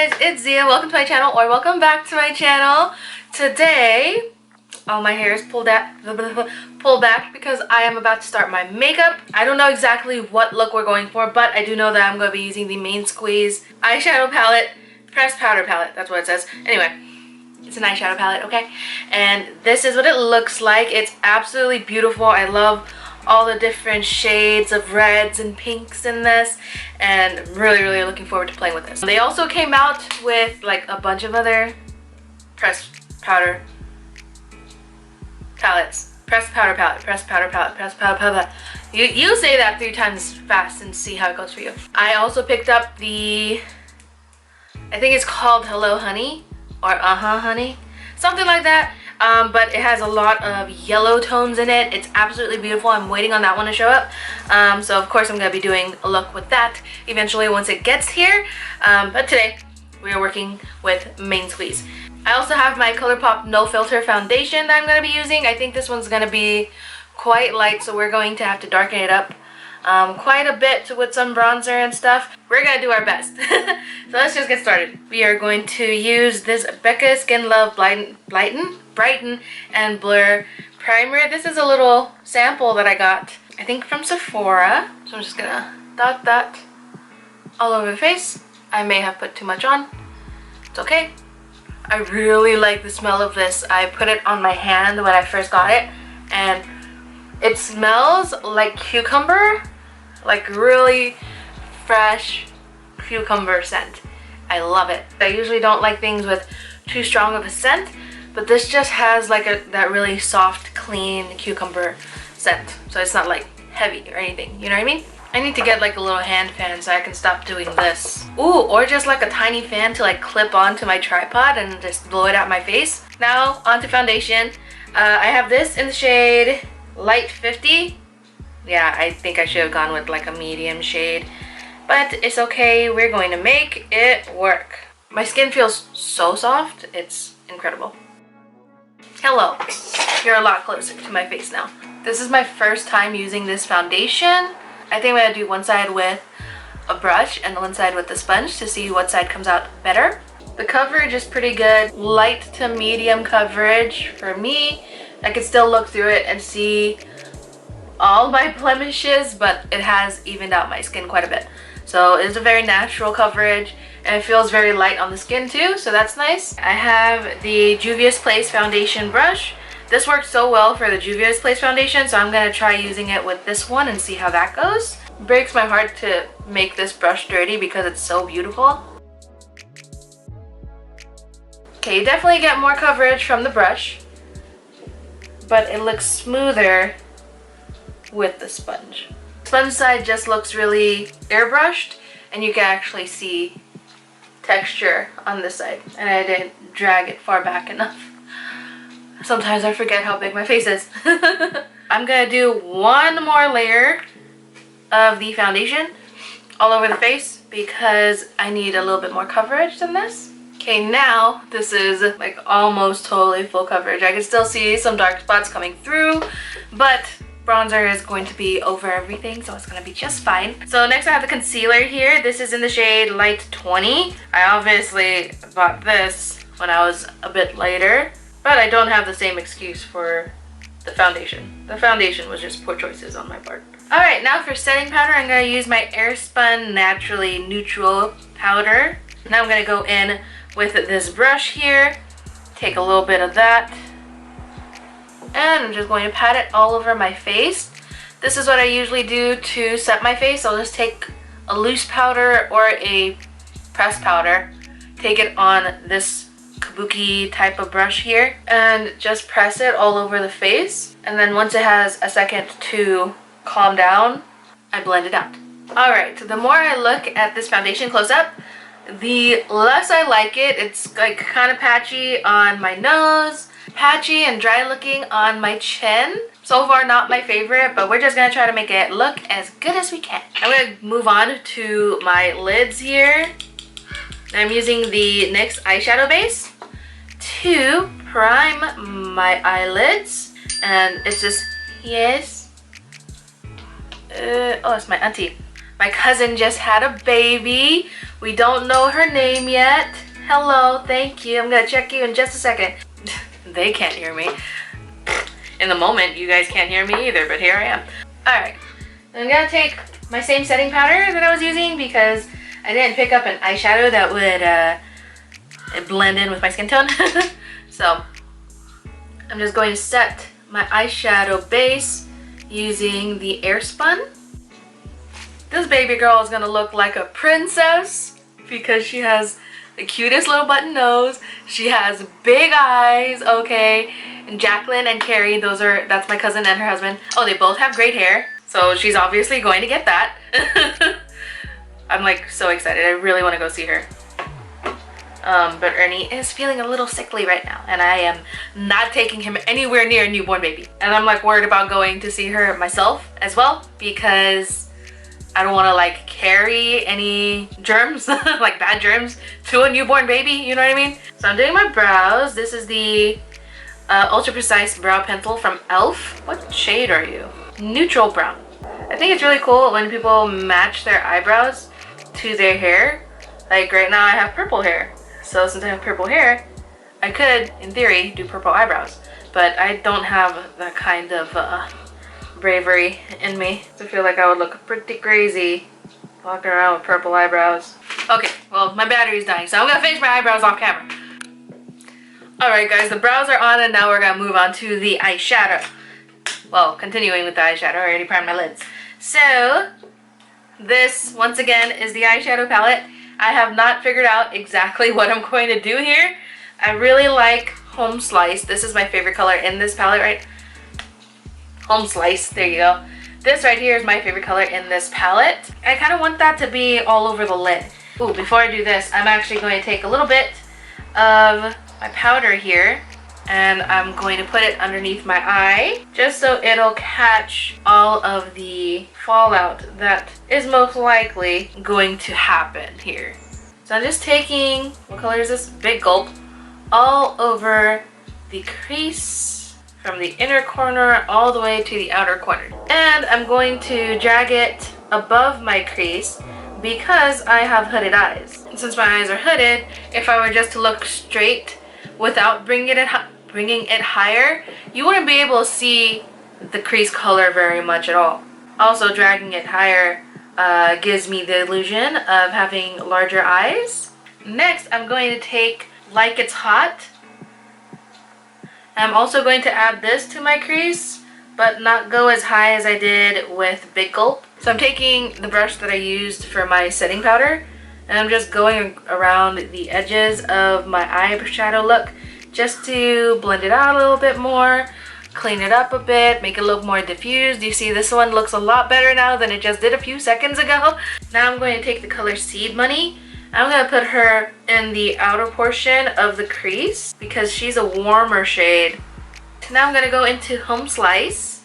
guys, it's Ziya. Welcome to my channel, or welcome back to my channel. Today, all my hair is pulled back because I am about to start my makeup. I don't know exactly what look we're going for, but I do know that I'm going to be using the Main Squeeze eyeshadow palette, pressed powder palette. That's what it says. Anyway, it's an eyeshadow palette, okay? And this is what it looks like. It's absolutely beautiful. I love all the different shades of reds and pinks in this, and I'm really looking forward to playing with this. They also came out with like a bunch of other pressed powder palettes. Pressed powder palette, pressed powder palette, pressed powder palette. You say that 3 times fast and see how it goes for you. I also picked up the, I think it's called Hello Honey or Honey, something like that. But it has a lot of yellow tones in it. It's absolutely beautiful. I'm waiting on that one to show up. So of course I'm going to be doing a look with that eventually once it gets here. But today we are working with Main Squeeze. I also have my ColourPop No Filter foundation that I'm going to be using. I think this one's going to be quite light, so we're going to have to darken it up quite a bit with some bronzer and stuff. We're going to do our best. So let's just get started. We are going to use this Becca Skin Love Brighten and Blur primer. This is a little sample that I got, I think, from Sephora. So I'm just gonna dot that all over the face. I may have put too much on. It's okay. I really like the smell of this. I put it on my hand when I first got it, and it smells like cucumber, like really fresh cucumber scent. I love it. I usually don't like things with too strong of a scent, but this just has like that really soft, clean cucumber scent. So it's not like heavy or anything, you know what I mean? I need to get like a little hand fan so I can stop doing this. Ooh, or just like a tiny fan to like clip onto my tripod and just blow it at my face. Now onto foundation. I have this in the shade Light 50. Yeah, I think I should have gone with like a medium shade, but it's okay. We're going to make it work. My skin feels so soft. It's incredible. Hello, you're a lot closer to my face now. This is my first time using this foundation. I think I'm gonna do one side with a brush and one side with the sponge to see what side comes out better. The coverage is pretty good, light to medium coverage for me. I can still look through it and see all my blemishes, but it has evened out my skin quite a bit. So it's a very natural coverage, and it feels very light on the skin too, so that's nice. I have the Juvia's Place foundation brush. This works so well for the Juvia's Place foundation, so I'm going to try using it with this one and see how that goes. It breaks my heart to make this brush dirty because it's so beautiful. Okay, you definitely get more coverage from the brush, but it looks smoother with the sponge. Sponge side just looks really airbrushed, and you can actually see texture on this side, and I didn't drag it far back enough. Sometimes I forget how big my face is. I'm gonna do one more layer of the foundation all over the face because I need a little bit more coverage than this. Okay, now this is like almost totally full coverage. I can still see some dark spots coming through, but bronzer is going to be over everything, so it's going to be just fine. So next I have the concealer here. This is in the shade Light 20. I obviously bought this when I was a bit later, but I don't have the same excuse for the foundation. The foundation was just poor choices on my part. Alright, now for setting powder, I'm going to use my Airspun Naturally Neutral powder. Now I'm going to go in with this brush here, take a little bit of that, and I'm just going to pat it all over my face. This is what I usually do to set my face. I'll just take a loose powder or a pressed powder, take it on this kabuki type of brush here, and just press it all over the face. And then once it has a second to calm down, I blend it out. Alright, so the more I look at this foundation close up, the less I like it. It's like kind of patchy on my nose, patchy and dry looking on my chin. So far not my favorite, but we're just gonna try to make it look as good as we can. I'm gonna move on to my lids here. I'm using the NYX eyeshadow base to prime my eyelids, and it's just, yes, oh, it's my auntie. My cousin just had a baby. We don't know her name yet. Hello, thank you. I'm gonna check you in just a second. They can't hear me. In the moment, you guys can't hear me either, but here I am. Alright, I'm gonna take my same setting powder that I was using because I didn't pick up an eyeshadow that would blend in with my skin tone. So, I'm just going to set my eyeshadow base using the Airspun. This baby girl is gonna look like a princess because she has the cutest little button nose. She has big eyes, okay? And Jacqueline and Carrie, that's my cousin and her husband. Oh, they both have great hair, so she's obviously going to get that. I'm like so excited. I really want to go see her. But Ernie is feeling a little sickly right now, and I am not taking him anywhere near a newborn baby. And I'm like worried about going to see her myself as well because I don't want to like carry any germs, like bad germs, to a newborn baby, you know what I mean? So I'm doing my brows. This is the Ultra Precise Brow Pencil from e.l.f. What shade are you? Neutral brown. I think it's really cool when people match their eyebrows to their hair. Like right now I have purple hair. So since I have purple hair, I could, in theory, do purple eyebrows. But I don't have that kind of bravery in me. I feel like I would look pretty crazy walking around with purple eyebrows. Okay, well, my battery's dying, so I'm gonna finish my eyebrows off camera. Alright guys, the brows are on and now we're gonna move on to the eyeshadow. Well, continuing with the eyeshadow, I already primed my lids. So, this, once again, is the eyeshadow palette. I have not figured out exactly what I'm going to do here. I really like Home Slice. This is my favorite color in this palette, right? Home Slice, there you go. This right here is my favorite color in this palette. I kind of want that to be all over the lid. Ooh, before I do this, I'm actually going to take a little bit of my powder here and I'm going to put it underneath my eye just so it'll catch all of the fallout that is most likely going to happen here. So I'm just taking, what color is this? Big Gulp, all over the crease from the inner corner all the way to the outer corner. And I'm going to drag it above my crease because I have hooded eyes. And since my eyes are hooded, if I were just to look straight without bringing it higher, you wouldn't be able to see the crease color very much at all. Also, dragging it higher gives me the illusion of having larger eyes. Next, I'm going to take Like It's Hot. I'm also going to add this to my crease, but not go as high as I did with Big Gulp. So I'm taking the brush that I used for my setting powder, and I'm just going around the edges of my eyeshadow look just to blend it out a little bit more, clean it up a bit, make it look more diffused. You see this one looks a lot better now than it just did a few seconds ago. Now I'm going to take the color Seed Money. I'm going to put her in the outer portion of the crease because she's a warmer shade. So now I'm going to go into Home Slice.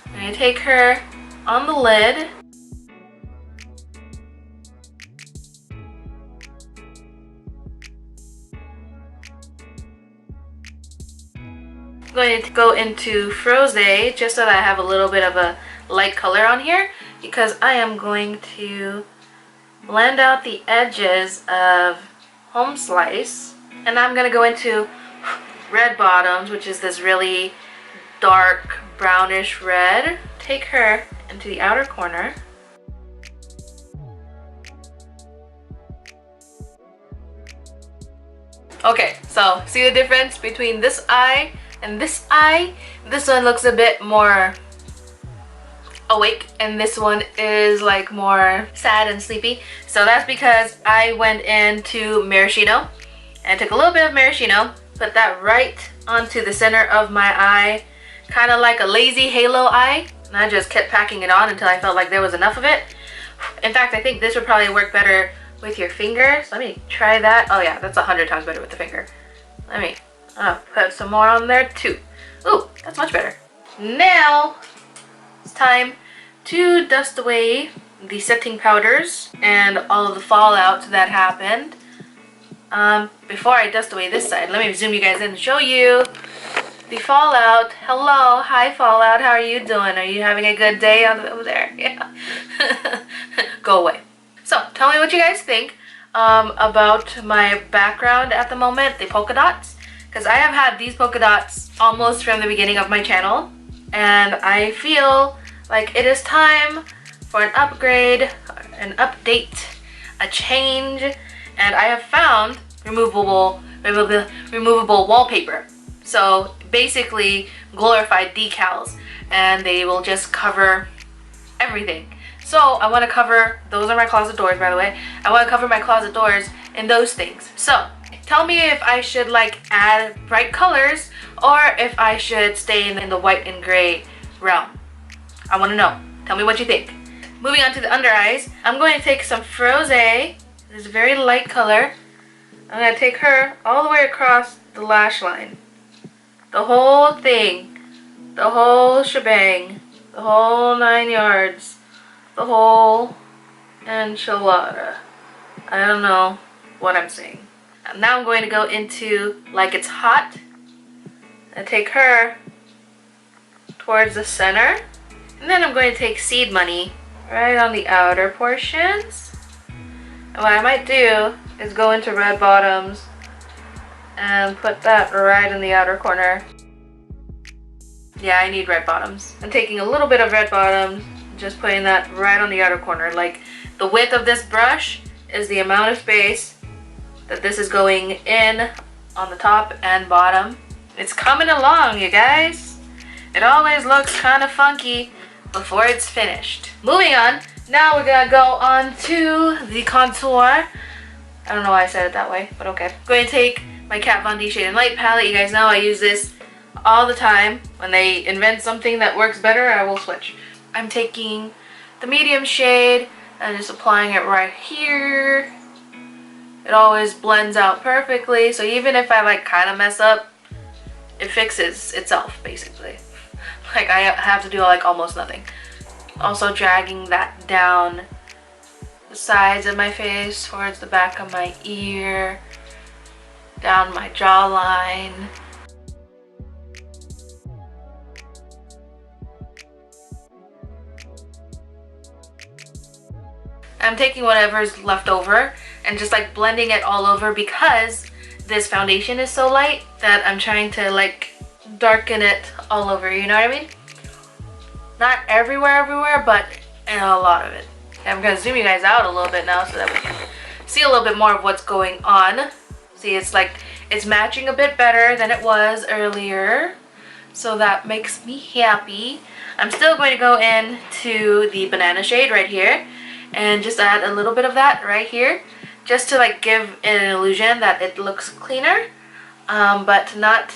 I'm going to take her on the lid. I'm going to go into Froze just so that I have a little bit of a light color on here because I am going to blend out the edges of Home Slice. And I'm going to go into Red Bottoms, which is this really dark brownish red. Take her into the outer corner. Okay, so see the difference between this eye and this eye? This one looks a bit more awake and this one is like more sad and sleepy. So that's because I went into maraschino and took a little bit of maraschino, put that right onto the center of my eye, kind of like a lazy halo eye, and I just kept packing it on until I felt like there was enough of it. In fact, I think this would probably work better with your finger, so let me try that. Oh yeah, that's 100 times better with the finger. Let me put some more on there too. Ooh, that's much better. Now it's time to dust away the setting powders and all of the fallout that happened. Before I dust away this side, let me zoom you guys in and show you the fallout. Hello, hi fallout, how are you doing? Are you having a good day over there? Yeah. Go away. So tell me what you guys think about my background at the moment, the polka dots, because I have had these polka dots almost from the beginning of my channel, and I feel like it is time for an upgrade, an update, a change, and I have found removable wallpaper. So basically glorified decals, and they will just cover everything. So I want to cover, those are my closet doors by the way, I want to cover my closet doors in those things. So tell me if I should like add bright colors or if I should stay in the white and gray realm. I want to know. Tell me what you think. Moving on to the under eyes, I'm going to take some Froze. This is a very light color. I'm going to take her all the way across the lash line. The whole thing. The whole shebang. The whole 9 yards. The whole enchilada. I don't know what I'm saying. And now I'm going to go into Like It's Hot. And take her towards the center. And then I'm going to take Seed Money right on the outer portions. And what I might do is go into red bottoms and put that right in the outer corner. Yeah, I need red bottoms. I'm taking a little bit of red bottoms, just putting that right on the outer corner. Like the width of this brush is the amount of space that this is going in on the top and bottom. It's coming along, you guys. It always looks kind of funky before it's finished. Moving on, now we're gonna go on to the contour. I don't know why I said it that way, but okay. I'm going to take my Kat Von D Shade and Light palette. You guys know I use this all the time. When they invent something that works better, I will switch. I'm taking the medium shade and just applying it right here. It always blends out perfectly, so even if I like kind of mess up, it fixes itself basically. Like I have to do like almost nothing. Also dragging that down the sides of my face towards the back of my ear, down my jawline. I'm taking whatever's left over and just like blending it all over because this foundation is so light that I'm trying to like darken it all over, you know what I mean? Not everywhere, but in a lot of it. Okay, I'm gonna zoom you guys out a little bit now so that we can see a little bit more of what's going on. See, it's like, it's matching a bit better than it was earlier. So that makes me happy. I'm still going to go into the banana shade right here and just add a little bit of that right here. Just to like give an illusion that it looks cleaner, but not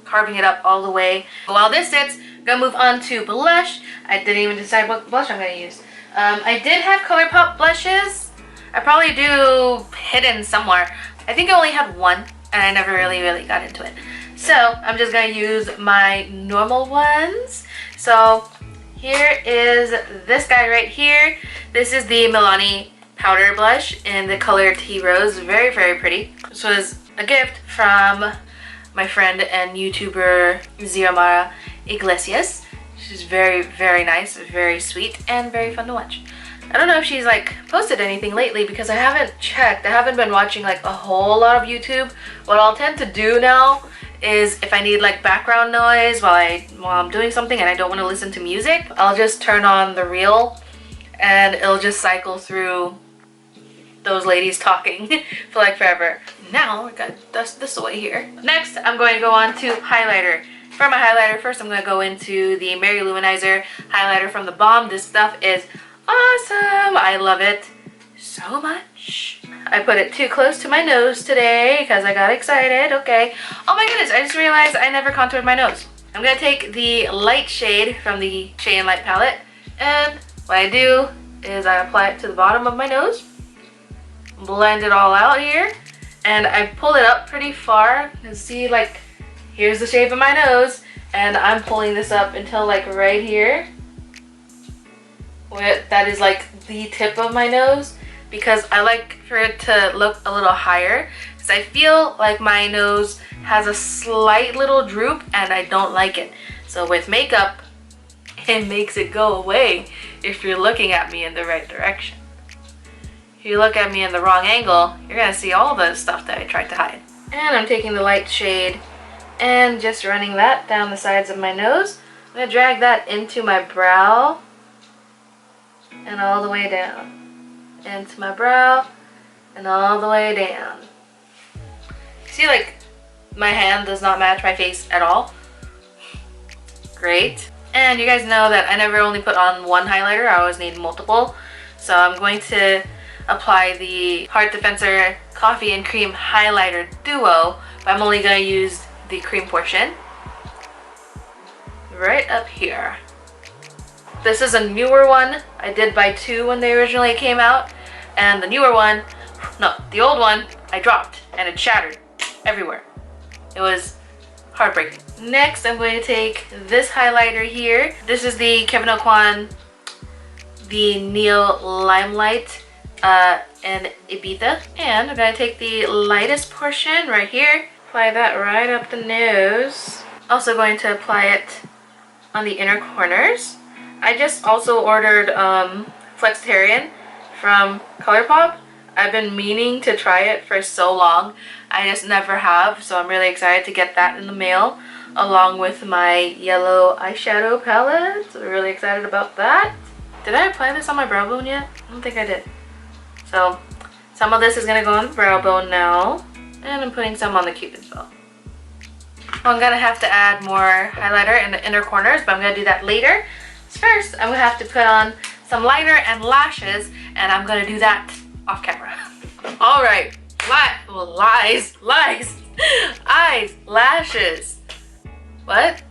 carving it up all the way. While this sits, I'm gonna move on to blush. I didn't even decide what blush I'm gonna use. I did have ColourPop blushes. I probably do hidden somewhere. I think I only had one and I never really got into it. So I'm just gonna use my normal ones. So here is this guy right here. This is the Milani powder blush in the color Tea Rose. Very pretty. This was a gift from my friend and YouTuber ZiyaScholz. She's very nice, very sweet, and very fun to watch. I don't know if she's like posted anything lately because I haven't checked. I haven't been watching like a whole lot of YouTube. What I'll tend to do now is if I need like background noise while I'm doing something and I don't want to listen to music, I'll just turn on the reel and it'll just cycle through those ladies talking for like forever. Now we're gonna dust this away here. Next, I'm going to go on to highlighter. For my highlighter, first I'm going to go into the Mary Luminizer highlighter from the Balm. This stuff is awesome. I love it so much. I put it too close to my nose today because I got excited. Okay. Oh my goodness, I just realized I never contoured my nose. I'm going to take the light shade from the Shade and Light palette, and what I do is I apply it to the bottom of my nose, blend it all out here, and I pull it up pretty far. You can see like here's the shape of my nose, and I'm pulling this up until like right here. That is like the tip of my nose because I like for it to look a little higher because I feel like my nose has a slight little droop and I don't like it. So with makeup, it makes it go away if you're looking at me in the right direction. if you look at me in the wrong angle, you're gonna see all the stuff that I tried to hide. And I'm taking the light shade and just running that down the sides of my nose. I'm gonna drag that into my brow and all the way down. Into my brow and all the way down. See, like, my hand does not match my face at all. Great. And you guys know that I never only put on one highlighter, I always need multiple. So I'm going to apply the Heart Defensor Coffee and Cream Highlighter Duo, but I'm only going to use the cream portion right up here. This is a newer one. I did buy two when they originally came out, and the newer one, no, the old one, I dropped and it shattered everywhere. It was heartbreaking. Next, I'm going to take this highlighter here. This is the Kevyn Aucoin, the Neo Limelight and Ibiza. And I'm going to take the lightest portion right here, apply that right up the nose. Also going to apply it on the inner corners. I just also ordered Flexitarian from ColourPop. I've been meaning to try it for so long. I just never have, so I'm really excited to get that in the mail along with my yellow eyeshadow palette. So I'm really excited about that. Did I apply this on my brow bone yet? I don't think I did. So some of this is going to go on the brow bone now, and I'm putting some on the Cupid's bow. I'm going to have to add more highlighter in the inner corners, but I'm going to do that later. So first, I'm going to have to put on some liner and lashes, and I'm going to do that off camera. All right, lies, eyes, lashes. What?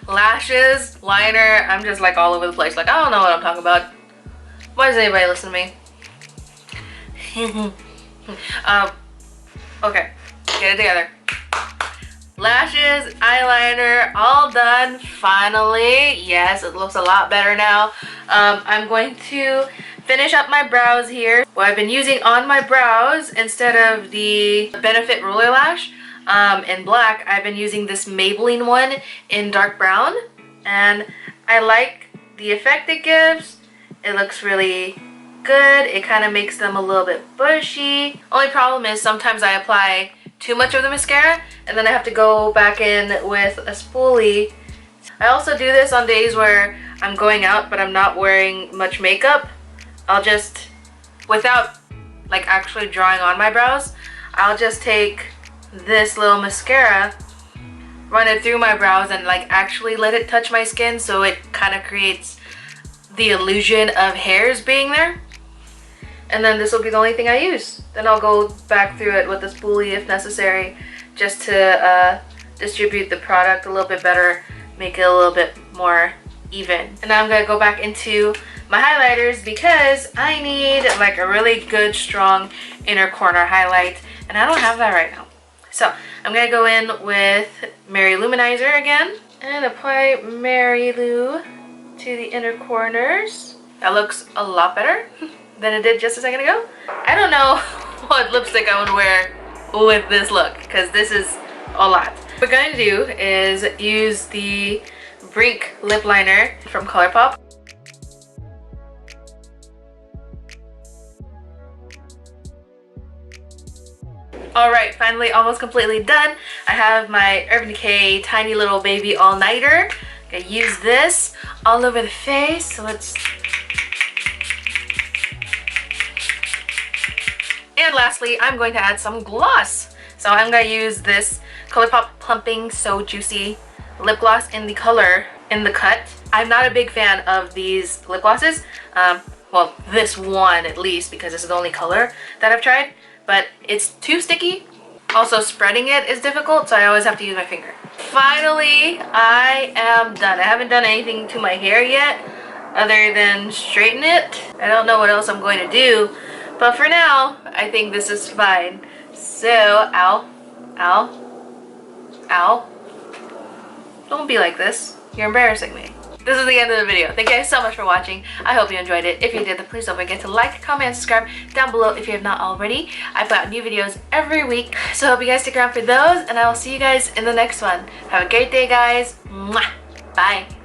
Lashes, liner, I'm just like all over the place. Like, I don't know what I'm talking about. Why does anybody listen to me? Okay, get it together. Lashes, eyeliner, all done finally. Yes, it looks a lot better now. I'm going to finish up my brows here. What I've been using on my brows, instead of the Benefit Roller Lash in black, I've been using this Maybelline one in dark brown. And I like the effect it gives. It looks really good. It kind of makes them a little bit bushy. Only problem is sometimes I apply too much of the mascara and then I have to go back in with a spoolie. I also do this on days where I'm going out but I'm not wearing much makeup. I'll just, without like actually drawing on my brows, I'll just take this little mascara, run it through my brows and like actually let it touch my skin, so it kind of creates the illusion of hairs being there. And then this will be the only thing I use. Then I'll go back through it with a spoolie if necessary, just to distribute the product a little bit better, make it a little bit more even. And now I'm going to go back into my highlighters because I need like a really good strong inner corner highlight, and I don't have that right now. So I'm going to go in with Mary Luminizer again and apply Mary Lou to the inner corners. That looks a lot better than it did just a second ago. I don't know what lipstick I would wear with this look because this is a lot. What we're going to do is use the Brink lip liner from ColourPop. Alright, finally almost completely done. I have my Urban Decay Tiny Little Baby All-Nighter. I'm going to use this all over the face. So let's... And lastly, I'm going to add some gloss. So I'm going to use this ColourPop Plumping So Juicy lip gloss in the color, in the cut. I'm not a big fan of these lip glosses. Well, this one at least, because this is the only color that I've tried. But it's too sticky. Also, spreading it is difficult, so I always have to use my finger. Finally, I am done. I haven't done anything to my hair yet other than straighten it. I don't know what else I'm going to do. But for now, I think this is fine. So, ow, ow, ow. Don't be like this. You're embarrassing me. This is the end of the video. Thank you guys so much for watching. I hope you enjoyed it. If you did, then please don't forget to like, comment, and subscribe down below if you have not already. I put out new videos every week, so I hope you guys stick around for those, and I will see you guys in the next one. Have a great day, guys. Mwah. Bye.